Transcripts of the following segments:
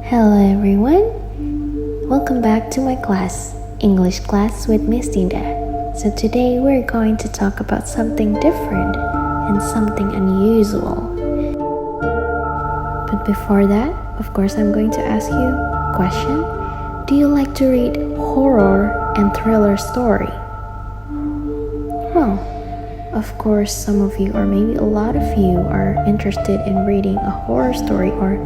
Hello everyone, welcome back to my class, English class with Miss Dinda. So today we're going to talk about something different and something unusual. But before that, of course I'm going to ask you a question. Do you like to read horror and thriller story? Well, of course some of you or maybe a lot of you are interested in reading a horror story or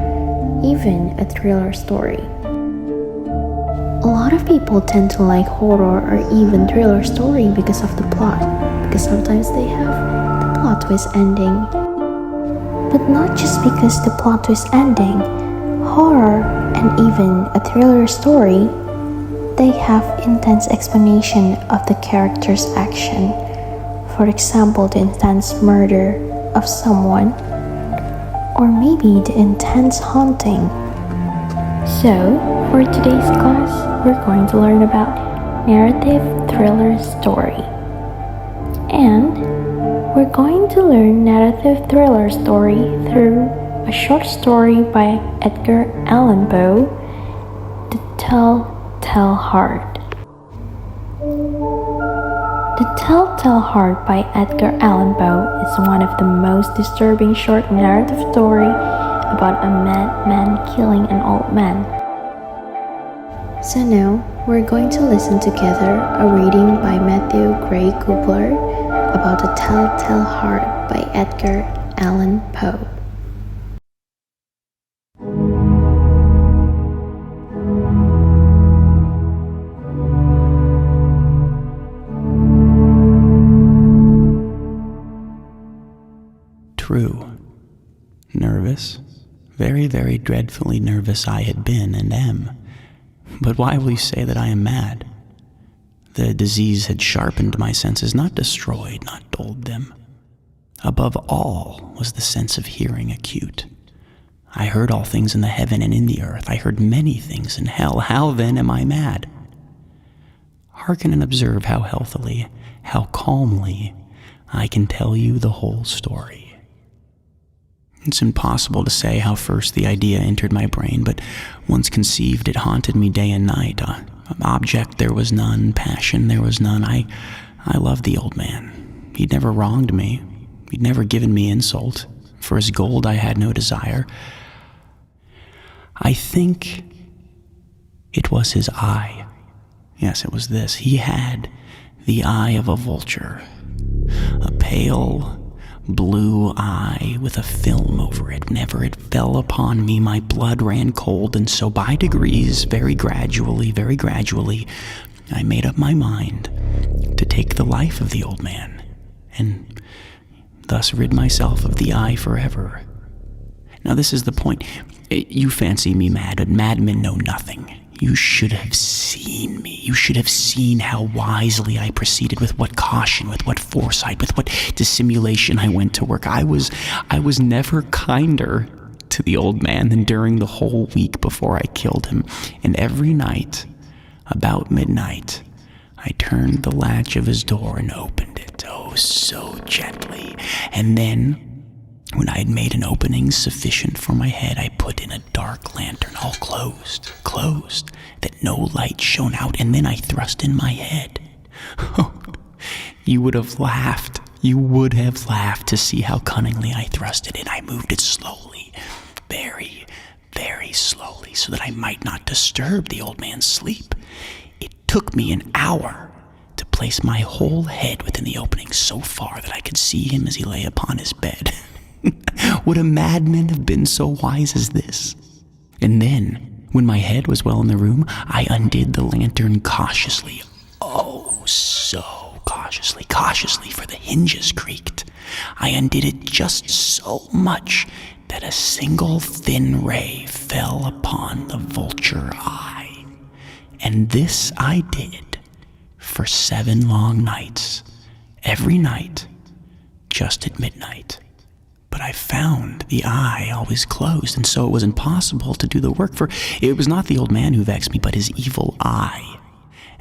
even a thriller story. A lot of people tend to like horror or even thriller story because of the plot, because sometimes they have the plot twist ending. But not just because the plot twist ending, horror and even a thriller story, they have intense explanation of the character's action. For example, the intense murder of someone, or maybe the intense haunting. So, for today's class, we're going to learn about narrative thriller story. And we're going to learn narrative thriller story through a short story by Edgar Allan Poe, The Telltale Heart. The Telltale Heart by Edgar Allan Poe is one of the most disturbing short narrative story about a madman killing an old man. So now, we're going to listen together a reading by Matthew Gray Cooper about The Telltale Heart by Edgar Allan Poe. True. Nervous. Very, very dreadfully nervous I had been and am. But why will you say that I am mad? The disease had sharpened my senses, not destroyed, not dulled them. Above all was the sense of hearing acute. I heard all things in the heaven and in the earth. I heard many things in hell. How then am I mad? Hearken and observe how healthily, how calmly I can tell you the whole story. It's impossible to say how first the idea entered my brain, but once conceived, it haunted me day and night. Object there was none, passion there was none. I loved the old man. He'd never wronged me. He'd never given me insult. For his gold I had no desire. I think it was his eye. Yes, it was this. He had the eye of a vulture. A pale blue eye with a film over it. Whenever it fell upon me, my blood ran cold, and so by degrees, very gradually, I made up my mind to take the life of the old man, and thus rid myself of the eye forever. Now this is the point. You fancy me mad, but madmen know nothing. You should have seen me. You should have seen how wisely I proceeded, with what caution, with what foresight, with what dissimulation I went to work. I was never kinder to the old man than during the whole week before I killed him. And every night, about midnight, I turned the latch of his door and opened it, oh, so gently. And then, when I had made an opening sufficient for my head, I put in a dark lantern, all closed, that no light shone out, and then I thrust in my head. You would have laughed to see how cunningly I thrust it in. I moved it slowly, very, very slowly, so that I might not disturb the old man's sleep. It took me an hour to place my whole head within the opening so far that I could see him as he lay upon his bed. Would a madman have been so wise as this? And then, when my head was well in the room, I undid the lantern cautiously. Oh, so cautiously, for the hinges creaked. I undid it just so much that a single thin ray fell upon the vulture eye. And this I did for 7 long nights, every night, just at midnight. But I found the eye always closed, and so it was impossible to do the work, for it was not the old man who vexed me, but his evil eye.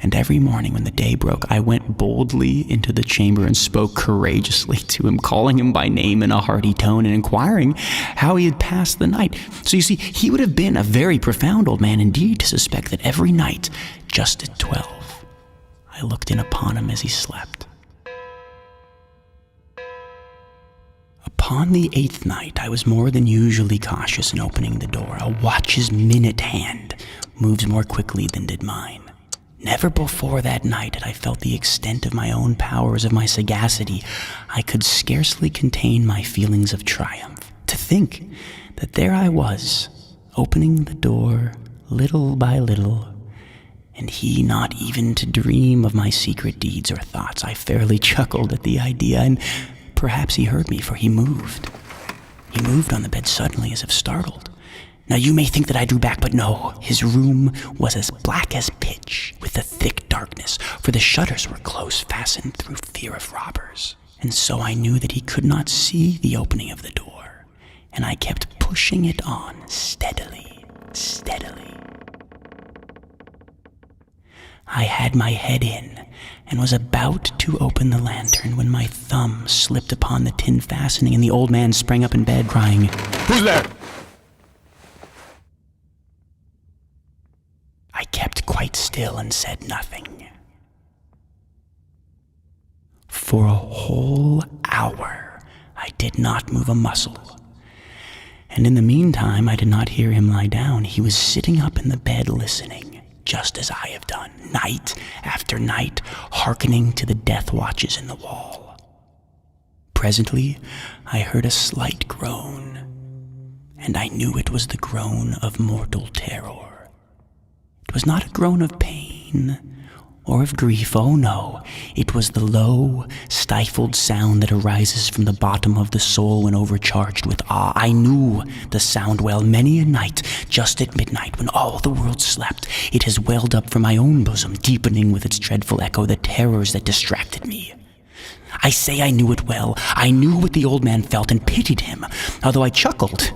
And every morning when the day broke, I went boldly into the chamber and spoke courageously to him, calling him by name in a hearty tone and inquiring how he had passed the night. So you see, he would have been a very profound old man indeed to suspect that every night, just at 12, I looked in upon him as he slept. Upon the 8th night, I was more than usually cautious in opening the door. A watch's minute hand moves more quickly than did mine. Never before that night had I felt the extent of my own powers, of my sagacity. I could scarcely contain my feelings of triumph. To think that there I was, opening the door little by little, and he not even to dream of my secret deeds or thoughts. I fairly chuckled at the idea, and perhaps he heard me, for he moved. He moved on the bed suddenly, as if startled. Now you may think that I drew back, but no. His room was as black as pitch, with a thick darkness, for the shutters were close fastened through fear of robbers. And so I knew that he could not see the opening of the door, and I kept pushing it on steadily, steadily. I had my head in, and was about to open the lantern when my thumb slipped upon the tin fastening, and the old man sprang up in bed, crying, "Who's there?" I kept quite still and said nothing. For a whole hour, I did not move a muscle. And in the meantime, I did not hear him lie down. He was sitting up in the bed listening, just as I have done, night after night, hearkening to the death watches in the wall. Presently, I heard a slight groan, and I knew it was the groan of mortal terror. It was not a groan of pain or of grief, oh no. It was the low, stifled sound that arises from the bottom of the soul when overcharged with awe. I knew the sound well. Many a night, just at midnight, when all the world slept, it has welled up from my own bosom, deepening with its dreadful echo the terrors that distracted me. I say I knew it well. I knew what the old man felt and pitied him. Although I chuckled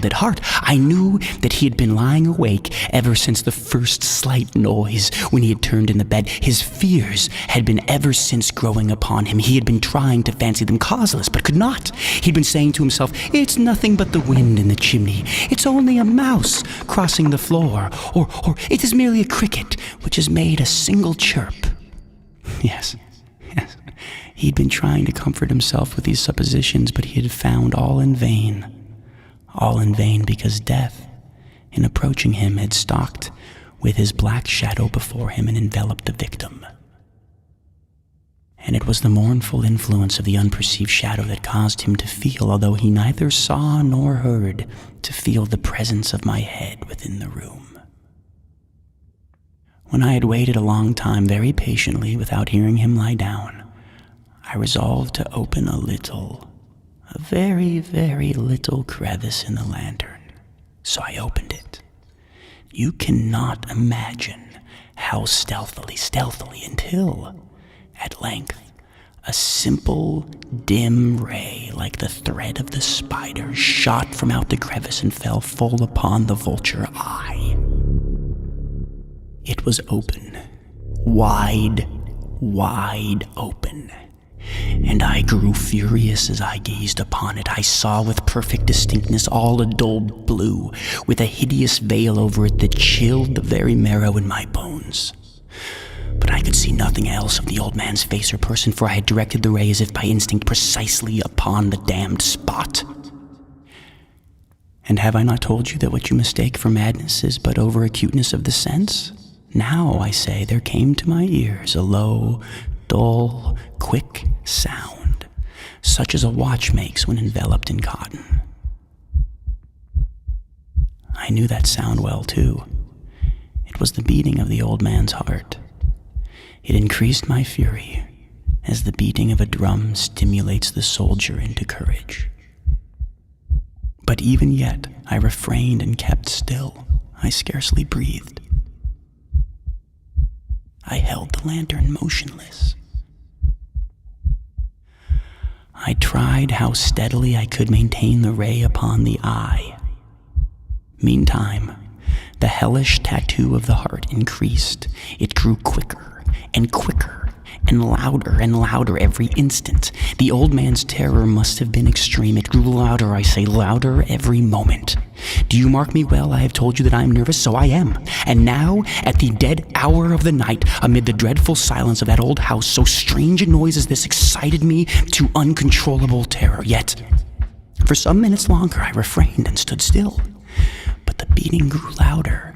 at heart. I knew that he had been lying awake ever since the first slight noise when he had turned in the bed. His fears had been ever since growing upon him. He had been trying to fancy them causeless, but could not. He'd been saying to himself, "It's nothing but the wind in the chimney. It's only a mouse crossing the floor. Or it is merely a cricket which has made a single chirp." Yes. He'd been trying to comfort himself with these suppositions, but he had found all in vain. All in vain, because death, in approaching him, had stalked with his black shadow before him and enveloped the victim. And it was the mournful influence of the unperceived shadow that caused him to feel, although he neither saw nor heard, to feel the presence of my head within the room. When I had waited a long time very patiently without hearing him lie down, I resolved to open a very, very little crevice in the lantern. So I opened it. You cannot imagine how stealthily, until, at length, a simple, dim ray, like the thread of the spider, shot from out the crevice and fell full upon the vulture eye. It was open, wide open. And I grew furious as I gazed upon it. I saw with perfect distinctness all a dull blue, with a hideous veil over it that chilled the very marrow in my bones. But I could see nothing else of the old man's face or person, for I had directed the ray as if by instinct precisely upon the damned spot. And have I not told you that what you mistake for madness is but over-acuteness of the sense? Now, I say, there came to my ears a low, dull, quick sound, such as a watch makes when enveloped in cotton. I knew that sound well, too. It was the beating of the old man's heart. It increased my fury, as the beating of a drum stimulates the soldier into courage. But even yet, I refrained and kept still. I scarcely breathed. I held the lantern motionless. I tried how steadily I could maintain the ray upon the eye. Meantime, The hellish tattoo of the heart increased. It grew quicker and quicker and louder every instant. The old man's terror must have been extreme. It grew louder, I say, louder every moment. Do you mark me well? I have told you that I am nervous, so I am. And now, at the dead hour of the night, amid the dreadful silence of that old house, so strange a noise as this excited me to uncontrollable terror. Yet, for some minutes longer, I refrained and stood still. But the beating grew louder.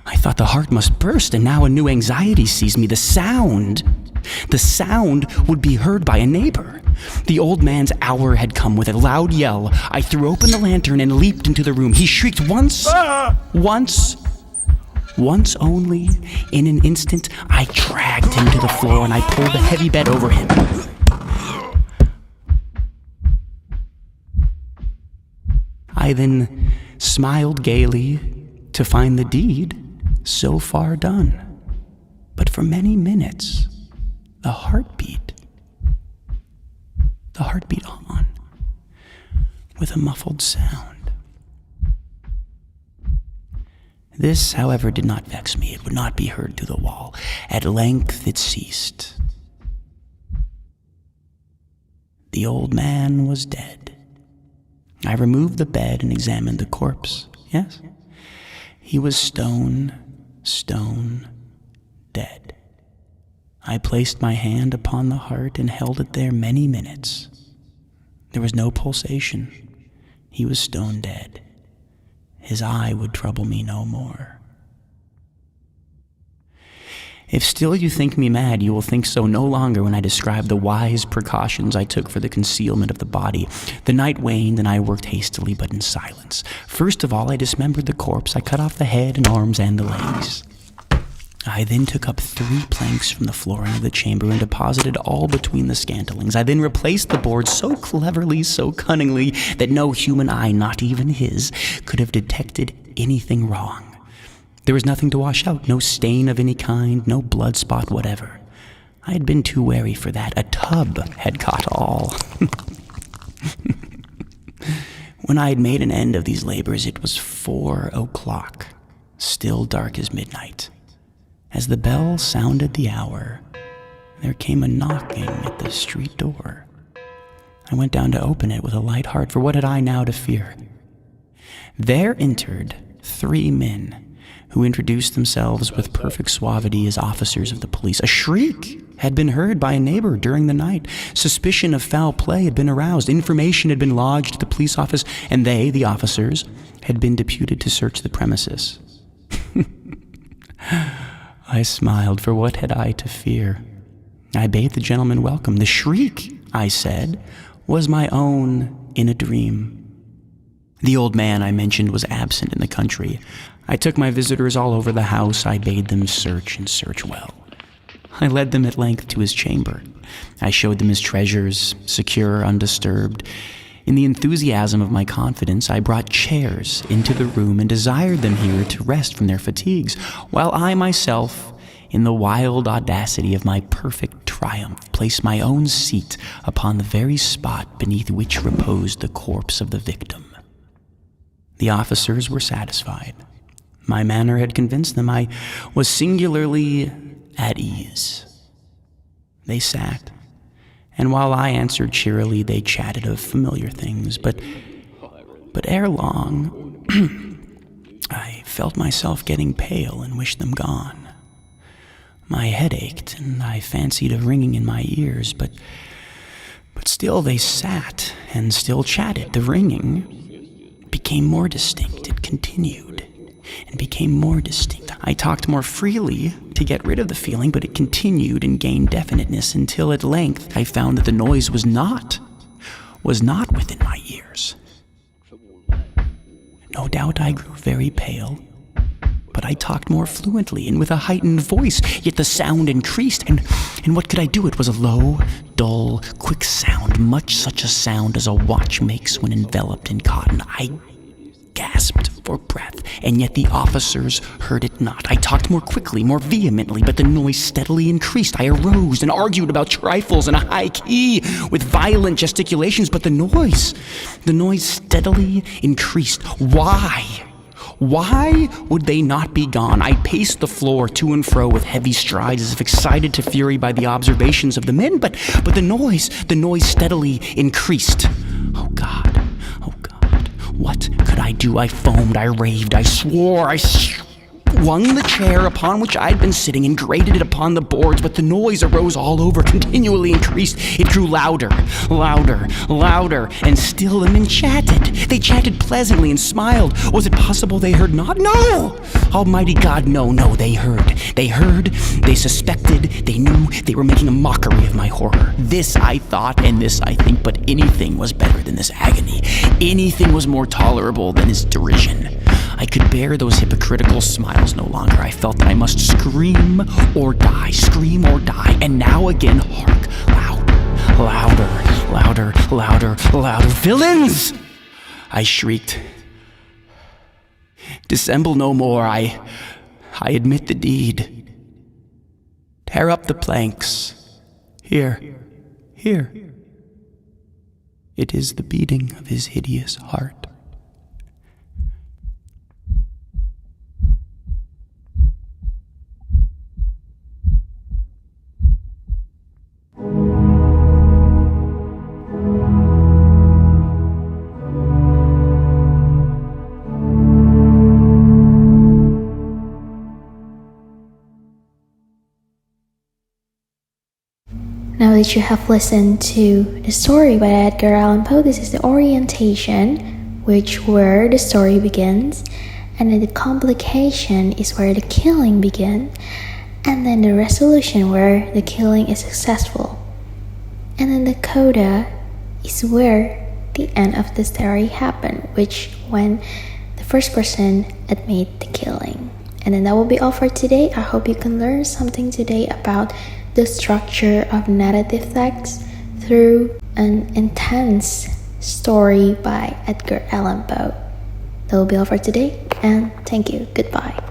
I thought the heart must burst, and now a new anxiety seized me. The sound would be heard by a neighbor. The old man's hour had come. With a loud yell, I threw open the lantern and leaped into the room. He shrieked once only. In an instant, I dragged him to the floor and I pulled the heavy bed over him. I then smiled gaily to find the deed so far done. But for many minutes, the heart beat on with a muffled sound. This, however, did not vex me. It would not be heard through the wall. At length it ceased. The old man was dead. I removed the bed and examined the corpse. Yes, he was stone dead. I placed my hand upon the heart and held it there many minutes. There was no pulsation. He was stone dead. His eye would trouble me no more. If still you think me mad, you will think so no longer when I describe the wise precautions I took for the concealment of the body. The night waned, and I worked hastily but in silence. First of all, I dismembered the corpse. I cut off the head and arms and the legs. I then took up 3 planks from the flooring of the chamber and deposited all between the scantlings. I then replaced the boards so cleverly, so cunningly, that no human eye, not even his, could have detected anything wrong. There was nothing to wash out, no stain of any kind, no blood spot whatever. I had been too wary for that. A tub had caught all. When I had made an end of these labors, it was 4 o'clock, still dark as midnight. As the bell sounded the hour, there came a knocking at the street door. I went down to open it with a light heart, for what had I now to fear? There entered 3 men, who introduced themselves with perfect suavity as officers of the police. A shriek had been heard by a neighbor during the night. Suspicion of foul play had been aroused. Information had been lodged at the police office, and they, the officers, had been deputed to search the premises. I smiled, for what had I to fear? I bade the gentleman welcome. The shriek, I said, was my own in a dream. The old man I mentioned was absent in the country. I took my visitors all over the house. I bade them search and search well. I led them at length to his chamber. I showed them his treasures, secure, undisturbed. In the enthusiasm of my confidence, I brought chairs into the room and desired them here to rest from their fatigues, while I myself, in the wild audacity of my perfect triumph, placed my own seat upon the very spot beneath which reposed the corpse of the victim. The officers were satisfied. My manner had convinced them. I was singularly at ease. They sat, and while I answered cheerily, they chatted of familiar things. But ere long, I felt myself getting pale and wished them gone. My head ached, and I fancied a ringing in my ears, but still they sat and still chatted. The ringing became more distinct. It continued and became more distinct. I talked more freely to get rid of the feeling, but it continued and gained definiteness until at length I found that the noise was not within my ears. No doubt I grew very pale, but I talked more fluently and with a heightened voice, yet the sound increased, and what could I do? It was a low, dull, quick sound, much such a sound as a watch makes when enveloped in cotton. I gasped for breath, and yet the officers heard it not. I talked more quickly, more vehemently, but the noise steadily increased. I arose and argued about trifles in a high key with violent gesticulations, but the noise steadily increased. Why Why would they not be gone? I paced the floor to and fro with heavy strides, as if excited to fury by the observations of the men, but the noise steadily increased. Oh God, what could I do? I foamed, I raved, I swore, I swung the chair upon which I'd been sitting and grated it upon the boards, but the noise arose all over, continually increased. It grew louder, and still the men chatted. They chatted pleasantly and smiled. Was it possible they heard not? No! Almighty God, no, they heard. They suspected, they knew, they were making a mockery of my horror. This I thought, and this I think, but anything was better than this agony. Anything was more tolerable than his derision. I could bear those hypocritical smiles no longer. I felt that I must scream or die, and now again, hark, louder, villains! I shrieked. Dissemble no more, I admit the deed. Tear up the planks. Here. It is the beating of his hideous heart. Now that you have listened to the story by Edgar Allan Poe, this is the orientation, where the story begins, and then the complication is where the killing begins, and then the resolution where the killing is successful, and then the coda is where the end of the story happened, which when the first person admit the killing. And then that will be all for today. I hope you can learn something today about the structure of narrative text through an intense story by Edgar Allan Poe. That will be all for today, and thank you. Goodbye.